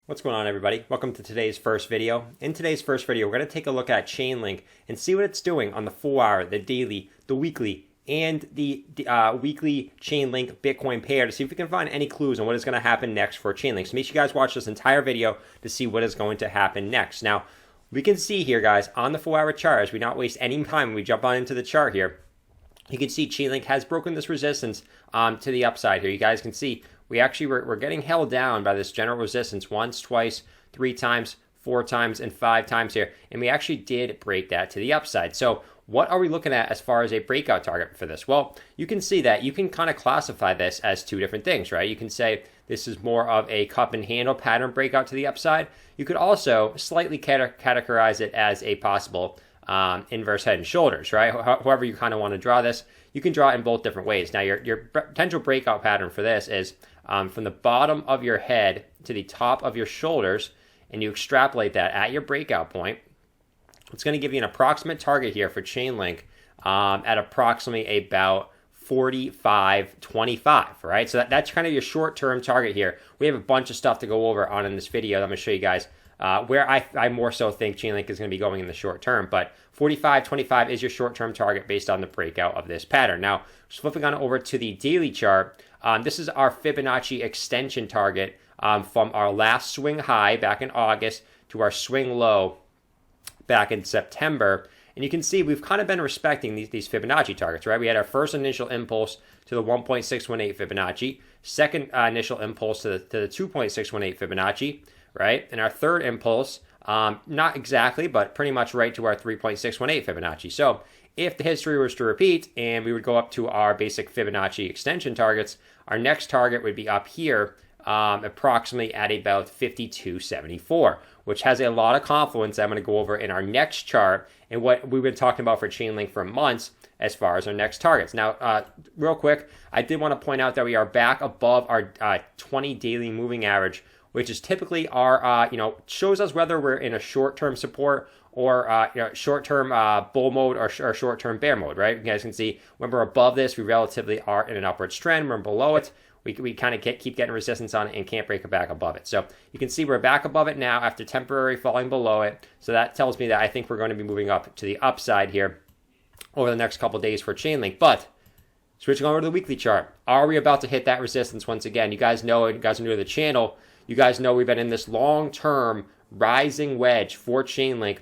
What's going on, everybody? Welcome to today's first video. In today's first video, we're going to take a look at Chainlink and see what it's doing on the 4-hour, the daily, the weekly, and the weekly Chainlink Bitcoin pair to see if we can find any clues on what is going to happen next for Chainlink. So make sure you guys watch this entire video to see what is going to happen next. Now, we can see here, guys, on the 4-hour chart, as we not waste any time when we jump on into the chart here, you can see Chainlink has broken this resistance to the upside here. You guys can see we're getting held down by this general resistance once, twice, 3 times, 4 times, and 5 times here. And we actually did break that to the upside. So what are we looking at as far as a breakout target for this? Well, you can see that you can kind of classify this as 2 different things, right? You can say this is more of a cup and handle pattern breakout to the upside. You could also slightly categorize it as a possible inverse head and shoulders, right? However you kind of want to draw this, you can draw it in both different ways. Now, your potential breakout pattern for this is from the bottom of your head to the top of your shoulders, and you extrapolate that at your breakout point. It's going to give you an approximate target here for Chainlink at approximately about 45.25, right? So that's kind of your short-term target here. We have a bunch of stuff to go over on in this video. I'm going to show you guys where I more so think Chainlink is going to be going in the short term, but 45.25 is your short-term target based on the breakout of this pattern. Now, just flipping on over to the daily chart, this is our Fibonacci extension target from our last swing high back in August to our swing low back in September. And you can see we've kind of been respecting these Fibonacci targets, right? We had our first initial impulse to the 1.618 Fibonacci, second initial impulse to the 2.618 Fibonacci, right? And our third impulse, not exactly, but pretty much right to our 3.618 Fibonacci. So if the history was to repeat and we would go up to our basic Fibonacci extension targets, our next target would be up here, approximately at about 52.74, which has a lot of confluence I'm going to go over in our next chart and what we've been talking about for Chainlink for months as far as our next targets. Now, real quick, I did want to point out that we are back above our 20 daily moving average, which is typically our, shows us whether we're in a short-term support or short-term bull mode or short-term bear mode, right? You guys can see when we're above this, we relatively are in an upwards trend. When we're below it, we kind of keep getting resistance on it and can't break it back above it. So you can see we're back above it now after temporarily falling below it. So that tells me that I think we're going to be moving up to the upside here over the next couple of days for Chainlink. But switching over to the weekly chart, are we about to hit that resistance once again? You guys know, you guys are new to the channel, you guys know we've been in this long-term rising wedge for Chainlink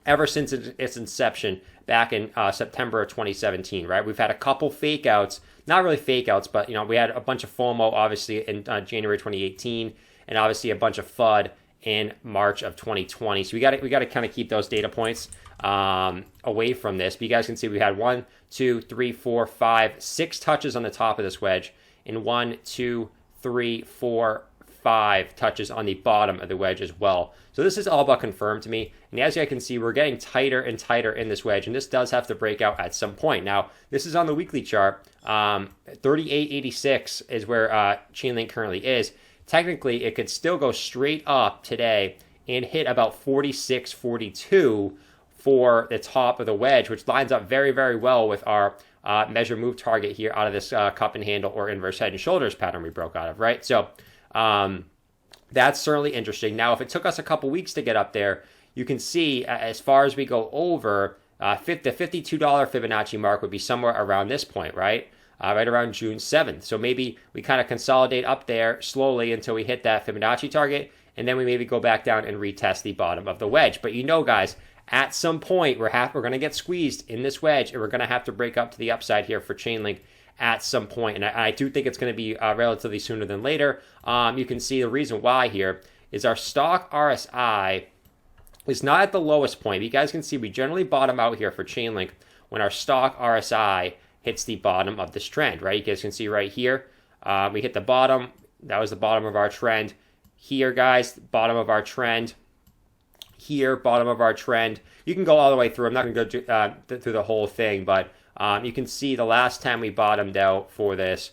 ever since its inception back in September of 2017, right? We've had a couple fake outs, not really fake outs, but we had a bunch of FOMO obviously in January 2018, and obviously a bunch of FUD in March of 2020. So we got to kind of keep those data points away from this. But you guys can see we had 1, 2, 3, 4, 5, 6 touches on the top of this wedge, and 1, 2, 3, 4, 5 touches on the bottom of the wedge as well. So this is all but confirmed to me. And as you can see, we're getting tighter and tighter in this wedge, and this does have to break out at some point. Now, this is on the weekly chart. 38.86 is where Chainlink currently is. Technically, it could still go straight up today and hit about 46.42 for the top of the wedge, which lines up very, very well with our measure move target here out of this cup and handle or inverse head and shoulders pattern we broke out of, right? So that's certainly interesting. Now, if it took us a couple weeks to get up there, you can see as far as we go over, the $52 Fibonacci mark would be somewhere around this point, right? Right around June 7th. So maybe we kind of consolidate up there slowly until we hit that Fibonacci target, and then we maybe go back down and retest the bottom of the wedge. But guys, at some point, we're going to get squeezed in this wedge, and we're going to have to break up to the upside here for Chainlink at some point. And I do think it's going to be relatively sooner than later. You can see the reason why here is our stock RSI is not at the lowest point. You guys can see we generally bottom out here for Chainlink when our stock RSI hits the bottom of this trend, right? You guys can see right here, we hit the bottom. That was the bottom of our trend. Here, guys, bottom of our trend. Here, bottom of our trend. You can go all the way through. I'm not going to go through the whole thing, but you can see the last time we bottomed out for this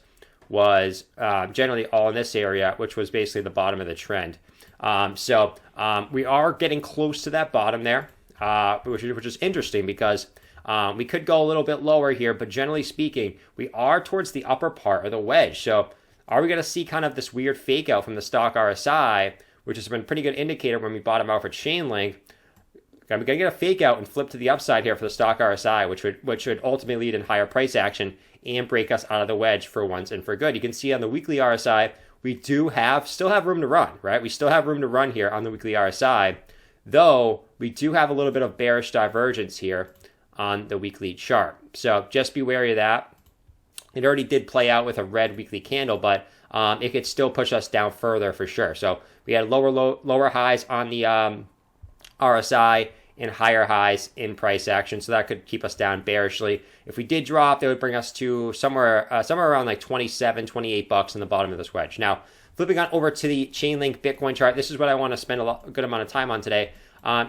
was generally all in this area, which was basically the bottom of the trend. So we are getting close to that bottom there, which is interesting because we could go a little bit lower here, but generally speaking, we are towards the upper part of the wedge. So are we going to see kind of this weird fake out from the stock RSI which has been a pretty good indicator when we bottom out for Chainlink. I'm going to get a fake out and flip to the upside here for the stock RSI, which should ultimately lead in higher price action and break us out of the wedge for once and for good. You can see on the weekly RSI, we still have room to run, right? We still have room to run here on the weekly RSI, though we do have a little bit of bearish divergence here on the weekly chart. So just be wary of that. It already did play out with a red weekly candle, but it could still push us down further for sure. So we had lower highs on the RSI and higher highs in price action, so that could keep us down bearishly. If we did drop, that would bring us to somewhere around like 27, 28 bucks in the bottom of this wedge. Now, flipping on over to the Chainlink Bitcoin chart, this is what I want to spend a good amount of time on today.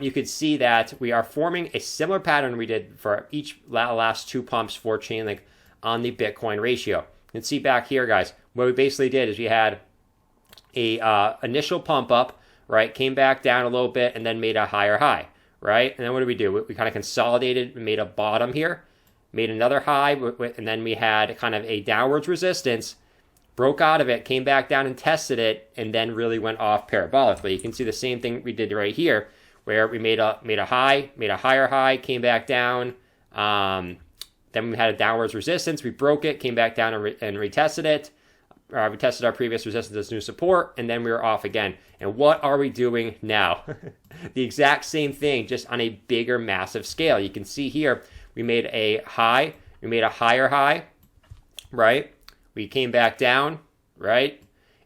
You could see that we are forming a similar pattern we did for each last two pumps for Chainlink on the Bitcoin ratio. You can see back here, guys, what we basically did is we had a initial pump up, right, came back down a little bit and then made a higher high, right? And then what did we do? We kind of consolidated, made a bottom here, made another high, and then we had kind of a downwards resistance, broke out of it, came back down and tested it, and then really went off parabolically. You can see the same thing we did right here, where we made a high, made a higher high, came back down, then we had a downwards resistance, we broke it, came back down and retested it. We tested our previous resistance as new support, and then we were off again. And what are we doing now? The exact same thing, just on a bigger, massive scale. You can see here, we made a high, we made a higher high, right? We came back down, right?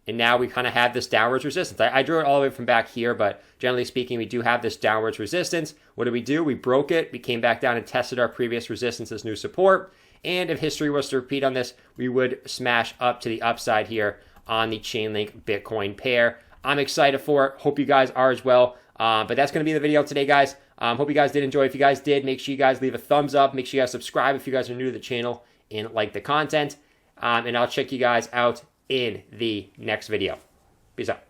And now we kind of have this downwards resistance. I drew it all the way from back here, but generally speaking, we do have this downwards resistance. What did? We broke it. We came back down and tested our previous resistance as new support. And if history was to repeat on this, we would smash up to the upside here on the Chainlink Bitcoin pair. I'm excited for it. Hope you guys are as well. But that's going to be the video today, guys. Hope you guys did enjoy. If you guys did, make sure you guys leave a thumbs up. Make sure you guys subscribe if you guys are new to the channel and like the content. And I'll check you guys out in the next video. Peace out.